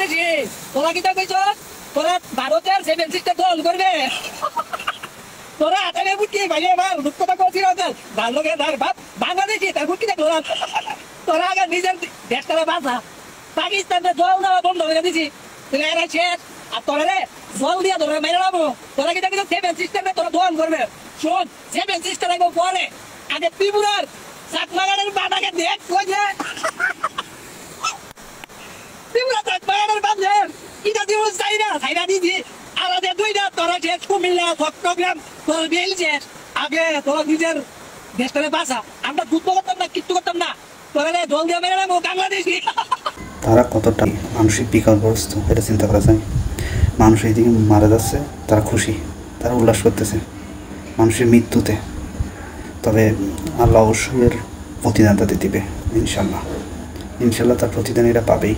বাংলাদেশি তোরা কি কইছ তোরা ভারতের সেভেন সিস্টার দল করবে তোরা আটালে বুটকি ভাইলে এবার দুঃখটা করছি ভালো লোকের বাপ বাংলাদেশি তার বুটকি তোরা তোরা আগে নিজের দেশটা বাঁচা পাকিস্তানের জল দেওয়া বন্ধ করে দিছি এরা শেষ আর তোরা রে জল দিয়া তোরা মেরে নেবো তোরা কি দেখি সেভেন সিস্টেমে তোরা দোয়ান করবে শোন সেভেন সিস্টেম একবার পরে আগে ত্রিপুরার চাকমাগানের বাটাকে দেখ কইছে ত্রিপুরা চাকমাগানের বাঁধেন এটা দিব চাইনা চাইনা দিবি আলাদা দুইটা তোরা শেষ কুমিল্লা চট্টগ্রাম তোর বেল শেষ আগে তোরা নিজের দেশটাকে বাঁচা আমরা যুদ্ধ করতাম না কিচ্ছু করতাম না তোরা জল দিয়ে মেরে নেবো বাংলাদেশি তারা কতটা মানসিক বিকারগ্রস্ত এটা চিন্তা করা যায়। মানুষ এইদিকে মারা যাচ্ছে, তারা খুশি, তারা উল্লাস করতেছে মানুষের মৃত্যুতে। তবে আল্লাহ অবশ্যই এর প্রতিদান তাদের দিবে ইনশাল্লাহ। ইনশাল্লাহ তার প্রতিদান এরা পাবেই।